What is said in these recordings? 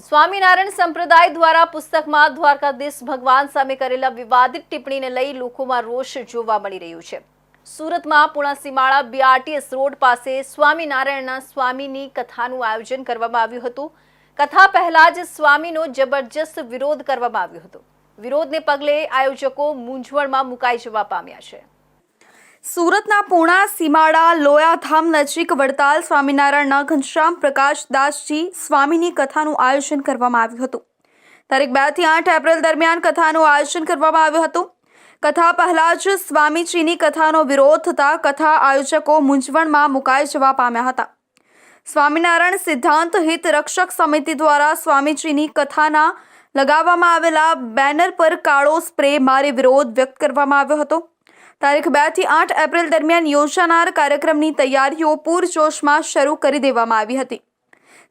સ્વામિનારાયણ સંપ્રદાય દ્વારા પુસ્તકમાં દ્વારકાધીશ ભગવાન સામે કરેલા વિવાદિત ટિપ્પણીને લઈ લોકોમાં રોષ જોવા મળી રહ્યું છે। સુરતમાં પૂણા સીમાડા બીઆરટીએસ રોડ પાસે સ્વામિનારાયણના સ્વામીની કથાનું આયોજન કરવામાં આવ્યું હતું। કથા પહેલા જ સ્વામીનો જબરજસ્ત વિરોધ કરવામાં આવ્યો હતો। વિરોધને પગલે આયોજકો મૂંઝવણમાં મુકાઈ જવા પામ્યા છે। સુરતના પૂણા સીમાડા લોયાધામ નજીક વડતાલ સ્વામિનારાયણના ઘનશ્યામ પ્રકાશ દાસજી સ્વામીની કથાનું આયોજન કરવામાં આવ્યું હતું। તારીખ 2 થી 8 એપ્રિલ દરમિયાન કથાનું આયોજન કરવામાં આવ્યું હતું। કથા પહેલા જ સ્વામીજીની કથાનો વિરોધ થતા કથા આયોજકો મૂંઝવણમાં મુકાઈ જવા પામ્યા હતા। સ્વામિનારાયણ સિદ્ધાંત હિત રક્ષક સમિતિ દ્વારા સ્વામીજીની કથાના લગાવવામાં આવેલા બેનર પર કાળો સ્પ્રે મારી વિરોધ વ્યક્ત કરવામાં આવ્યો હતો। તારીખ 2 થી 8 એપ્રિલ દરમિયાન યોજાનાર કાર્યક્રમની તૈયારીઓ પૂરજોશમાં શરૂ કરી દેવામાં આવી હતી।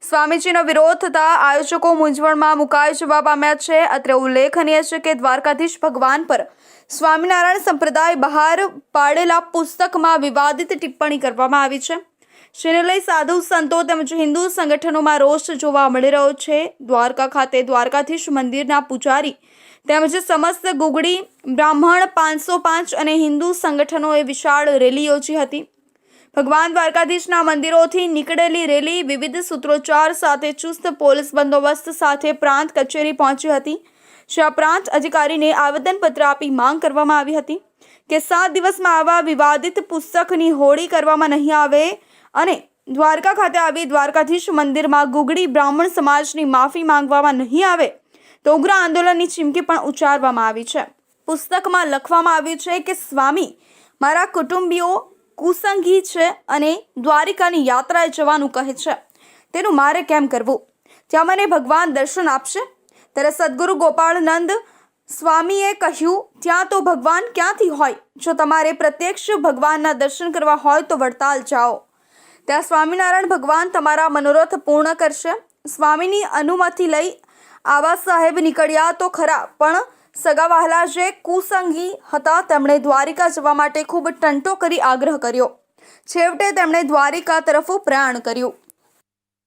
સ્વામીજીનો વિરોધ થતા આયોજકો મૂંઝવણમાં મુકાઈ જવા પામ્યા છે। અત્રે ઉલ્લેખનીય છે કે દ્વારકાધીશ ભગવાન પર સ્વામિનારાયણ સંપ્રદાય બહાર પાડેલા પુસ્તકમાં વિવાદિત ટિપ્પણી કરવામાં આવી છે, જેને લઈ સાધુ સંતો તેમજ હિન્દુ સંગઠનોમાં રોષ જોવા મળી રહ્યો છે। દ્વારકા ખાતે દ્વારકાધીશ મંદિરના પૂજારી તેમજ સમસ્ત ગુગડી બ્રાહ્મણ 505 અને હિન્દુ સંગઠનોએ વિશાળ રેલી યોજી હતી। ભગવાન દ્વારકાધીશના મંદિરોથી નીકળેલી રેલી વિવિધ સૂત્રોચ્ચાર સાથે ચુસ્ત પોલીસ બંદોબસ્ત સાથે પ્રાંત કચેરી પહોંચી હતી, જ્યાં પ્રાંત અધિકારીને આવેદનપત્ર આપી માંગ કરવામાં આવી હતી કે 7 દિવસમાં આવા વિવાદિત પુસ્તકની હોળી કરવામાં નહીં આવે અને દ્વારકા ખાતે આવી દ્વારકાધીશ મંદિરમાં ગુગડી બ્રાહ્મણ સમાજની માફી માંગવામાં નહીં આવે તો ઉગ્ર આંદોલનની ચીમકી પણ ઉચ્ચારવામાં આવી છે। પુસ્તકમાં લખવામાં આવ્યું છે કે સ્વામી મારા કુટુંબીઓ કુસંગી છે અને દ્વારિકાની યાત્રાએ જવાનું કહે છે, તેનું મારે કેમ કરવું? ત્યાં મને ભગવાન દર્શન આપશે? ત્યારે સદગુરુ ગોપાળનંદ સ્વામીએ કહ્યું, ત્યાં તો ભગવાન ક્યાંથી હોય? જો તમારે પ્રત્યક્ષ ભગવાનના દર્શન કરવા હોય તો વડતાલ જાઓ, ત્યાં સ્વામિનારાયણ ભગવાન તમારા મનોરથ પૂર્ણ કરશે। સ્વામીની અનુમતિ લઈ આવા સાહેબ નીકળ્યા તો ખરા, પણ સગા વહાલા જે કુસંગી હતા તેમણે દ્વારિકા જવા માટે ખૂબ ટંટો કરી આગ્રહ કર્યો। છેવટે તેમણે દ્વારિકા તરફ પ્રયાણ કર્યું।